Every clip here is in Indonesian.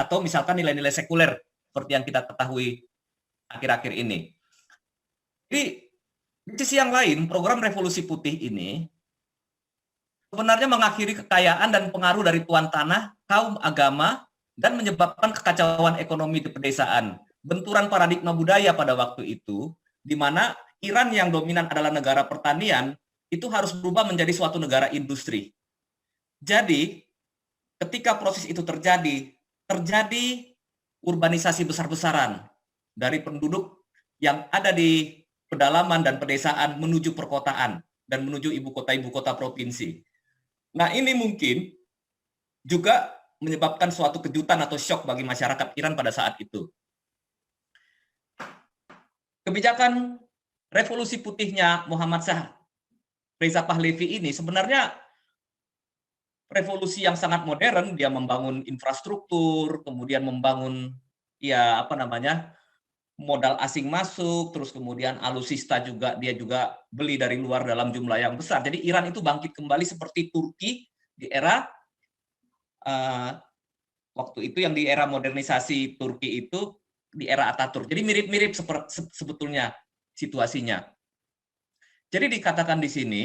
atau misalkan nilai-nilai sekuler seperti yang kita ketahui akhir-akhir ini. Jadi di sisi yang lain, program Revolusi Putih ini sebenarnya mengakhiri kekayaan dan pengaruh dari tuan tanah, kaum agama, dan menyebabkan kekacauan ekonomi di pedesaan. Benturan paradigma budaya pada waktu itu, di mana Iran yang dominan adalah negara pertanian, itu harus berubah menjadi suatu negara industri. Jadi, ketika proses itu terjadi urbanisasi besar-besaran dari penduduk yang ada di pedalaman dan pedesaan menuju perkotaan dan menuju ibu kota provinsi. Nah, ini mungkin juga menyebabkan suatu kejutan atau syok bagi masyarakat Iran pada saat itu. Kebijakan Revolusi Putihnya Muhammad Shah Reza Pahlavi ini sebenarnya revolusi yang sangat modern. Dia membangun infrastruktur, kemudian membangun modal asing masuk, terus kemudian alutsista juga dia juga beli dari luar dalam jumlah yang besar. Jadi Iran itu bangkit kembali seperti Turki di era waktu itu, yang di era modernisasi Turki itu di era Ataturk. Jadi mirip-mirip sebetulnya situasinya. Jadi dikatakan di sini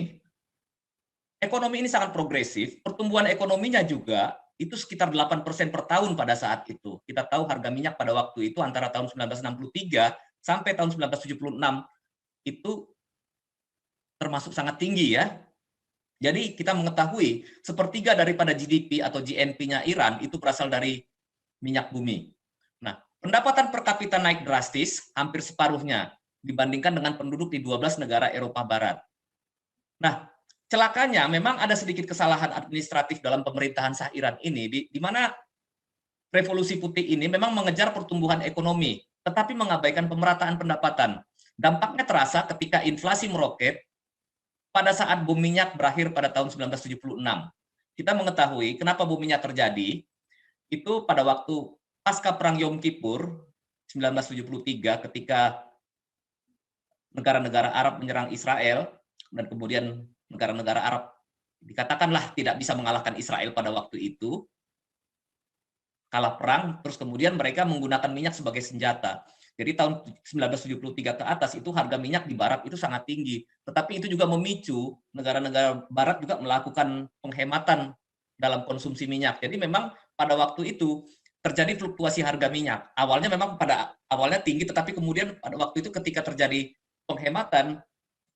ekonomi ini sangat progresif, pertumbuhan ekonominya juga itu sekitar 8% per tahun pada saat itu. Kita tahu harga minyak pada waktu itu antara tahun 1963 sampai tahun 1976 itu termasuk sangat tinggi ya. Jadi kita mengetahui sepertiga daripada GDP atau GNP-nya Iran itu berasal dari minyak bumi. Nah, pendapatan per kapita naik drastis, hampir separuhnya dibandingkan dengan penduduk di 12 negara Eropa Barat. Nah, celakanya memang ada sedikit kesalahan administratif dalam pemerintahan Shah Iran ini, di mana Revolusi Putih ini memang mengejar pertumbuhan ekonomi, tetapi mengabaikan pemerataan pendapatan. Dampaknya terasa ketika inflasi meroket pada saat bom minyak berakhir pada tahun 1976. Kita mengetahui kenapa bom minyak terjadi, itu pada waktu pasca Perang Yom Kippur 1973 ketika negara-negara Arab menyerang Israel, dan kemudian negara-negara Arab dikatakanlah tidak bisa mengalahkan Israel pada waktu itu, kalah perang, terus kemudian mereka menggunakan minyak sebagai senjata. Jadi tahun 1973 ke atas itu harga minyak di barat itu sangat tinggi. Tetapi itu juga memicu negara-negara barat juga melakukan penghematan dalam konsumsi minyak. Jadi memang pada waktu itu terjadi fluktuasi harga minyak. Awalnya memang pada awalnya tinggi, tetapi kemudian pada waktu itu ketika terjadi penghematan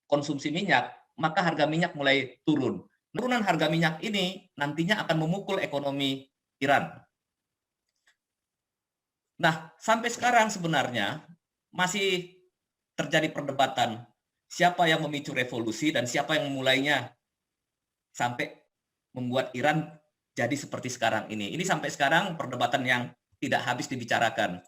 konsumsi minyak, maka harga minyak mulai turun. Penurunan harga minyak ini nantinya akan memukul ekonomi Iran. Nah, sampai sekarang sebenarnya masih terjadi perdebatan siapa yang memicu revolusi dan siapa yang memulainya sampai membuat Iran jadi seperti sekarang ini. Ini sampai sekarang perdebatan yang tidak habis dibicarakan.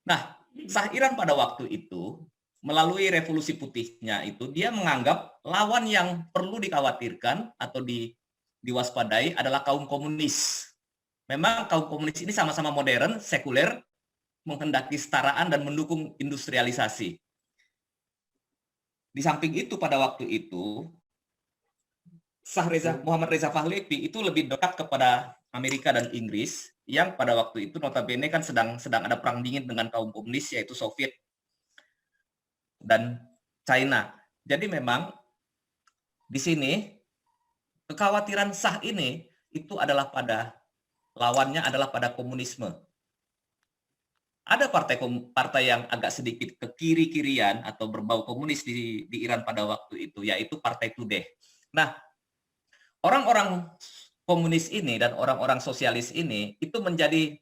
Nah, Shah Iran pada waktu itu melalui Revolusi Putihnya itu dia menganggap lawan yang perlu dikhawatirkan atau diwaspadai adalah kaum komunis. Memang kaum komunis ini sama-sama modern, sekuler, menghendaki kesetaraan dan mendukung industrialisasi. Di samping itu pada waktu itu Muhammad Reza Pahlavi itu lebih dekat kepada Amerika dan Inggris yang pada waktu itu notabene kan sedang ada perang dingin dengan kaum komunis yaitu Soviet dan China. Jadi memang di sini kekhawatiran Shah ini itu adalah lawannya adalah pada komunisme. Ada partai yang agak sedikit ke kiri-kirian atau berbau komunis di Iran pada waktu itu, yaitu Partai Tudeh. Nah, orang-orang komunis ini dan orang-orang sosialis ini itu menjadi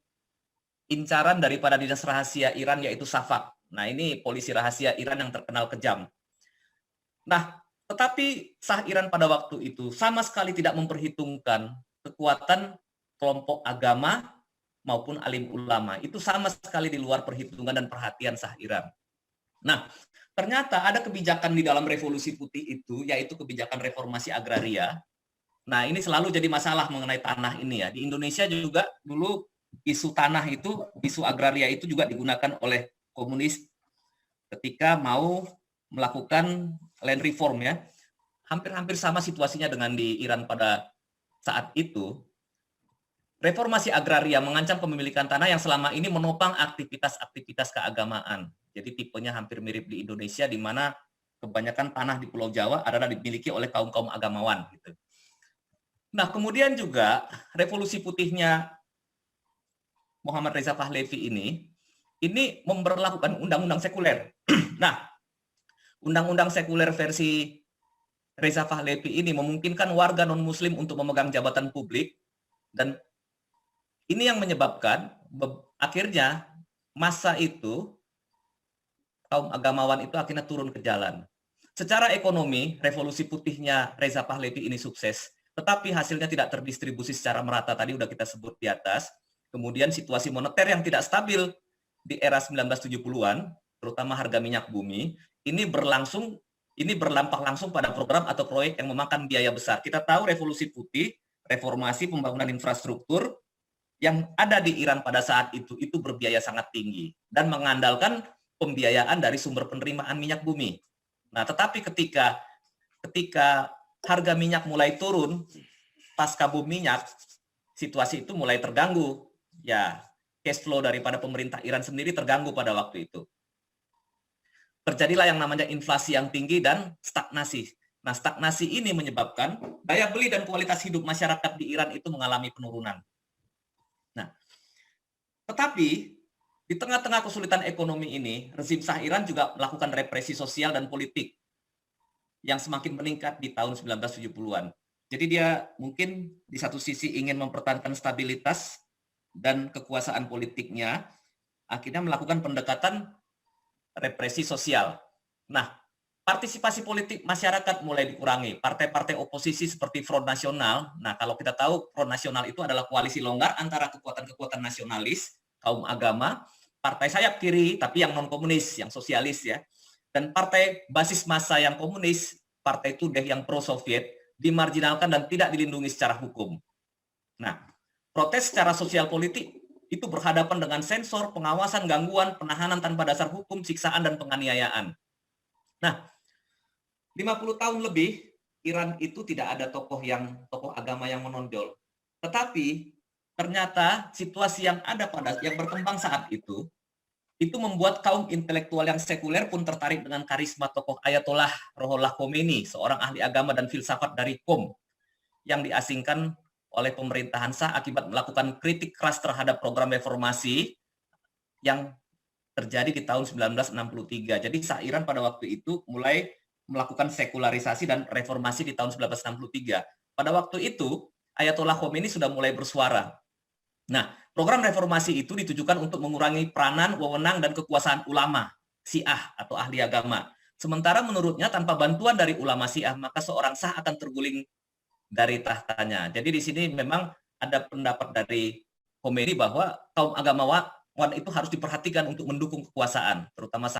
incaran daripada dinas rahasia Iran, yaitu Safak. Nah, ini polisi rahasia Iran yang terkenal kejam. Nah, tetapi Shah Iran pada waktu itu sama sekali tidak memperhitungkan kekuatan kelompok agama maupun alim ulama. Itu sama sekali di luar perhitungan dan perhatian Shah Iran. Nah, ternyata ada kebijakan di dalam Revolusi Putih itu, yaitu kebijakan reformasi agraria. Nah, ini selalu jadi masalah mengenai tanah ini ya. Di Indonesia juga dulu isu tanah itu, isu agraria itu juga digunakan oleh komunis ketika mau melakukan land reform ya. Hampir-hampir sama situasinya dengan di Iran pada saat itu. Reformasi agraria mengancam kepemilikan tanah yang selama ini menopang aktivitas-aktivitas keagamaan. Jadi tipenya hampir mirip di Indonesia, di mana kebanyakan tanah di Pulau Jawa adalah dimiliki oleh kaum-kaum agamawan. Gitu. Nah, kemudian juga revolusi putihnya Muhammad Reza Pahlavi ini memberlakukan undang-undang sekuler. Nah, undang-undang sekuler versi Reza Pahlavi ini memungkinkan warga non-muslim untuk memegang jabatan publik, dan ini yang menyebabkan akhirnya masa itu, kaum agamawan itu akhirnya turun ke jalan. Secara ekonomi, revolusi putihnya Reza Pahlavi ini sukses, tetapi hasilnya tidak terdistribusi secara merata, tadi udah kita sebut di atas. Kemudian situasi moneter yang tidak stabil di era 1970-an, terutama harga minyak bumi, ini berdampak langsung pada program atau proyek yang memakan biaya besar. Kita tahu revolusi putih, reformasi pembangunan infrastruktur, yang ada di Iran pada saat itu berbiaya sangat tinggi dan mengandalkan pembiayaan dari sumber penerimaan minyak bumi. Nah, tetapi ketika harga minyak mulai turun pasca boom minyak, situasi itu mulai terganggu. Ya, cash flow daripada pemerintah Iran sendiri terganggu pada waktu itu. Terjadilah yang namanya inflasi yang tinggi dan stagnasi. Nah, stagnasi ini menyebabkan daya beli dan kualitas hidup masyarakat di Iran itu mengalami penurunan. Nah, tetapi di tengah-tengah kesulitan ekonomi ini, rezim Shah Iran juga melakukan represi sosial dan politik yang semakin meningkat di tahun 1970-an. Jadi dia mungkin di satu sisi ingin mempertahankan stabilitas dan kekuasaan politiknya, akhirnya melakukan pendekatan represi sosial. Nah, partisipasi politik masyarakat mulai dikurangi. Partai-partai oposisi seperti Front Nasional, nah kalau kita tahu Front Nasional itu adalah koalisi longgar antara kekuatan-kekuatan nasionalis, kaum agama, partai sayap kiri tapi yang non-komunis, yang sosialis ya, dan partai basis massa yang komunis, partai Tudeh yang pro-Soviet, dimarginalkan dan tidak dilindungi secara hukum. Nah, protes secara sosial politik itu berhadapan dengan sensor, pengawasan, gangguan, penahanan tanpa dasar hukum, siksaan, dan penganiayaan. Nah, 50 tahun lebih, Iran itu tidak ada tokoh agama yang menonjol. Tetapi ternyata situasi yang berkembang saat itu membuat kaum intelektual yang sekuler pun tertarik dengan karisma tokoh Ayatollah Ruhollah Khomeini, seorang ahli agama dan filsafat dari Qom, yang diasingkan oleh pemerintahan Shah akibat melakukan kritik keras terhadap program reformasi yang terjadi di tahun 1963. Jadi Shah Iran pada waktu itu mulai melakukan sekularisasi dan reformasi di tahun 1963. Pada waktu itu, Ayatollah Khomeini sudah mulai bersuara. Nah, program reformasi itu ditujukan untuk mengurangi peranan, wewenang, dan kekuasaan ulama, Syiah atau ahli agama. Sementara menurutnya tanpa bantuan dari ulama Syiah, maka seorang Shah akan terguling dari tahtanya. Jadi di sini memang ada pendapat dari Khomeini bahwa kaum agamawan itu harus diperhatikan untuk mendukung kekuasaan, terutama Shah.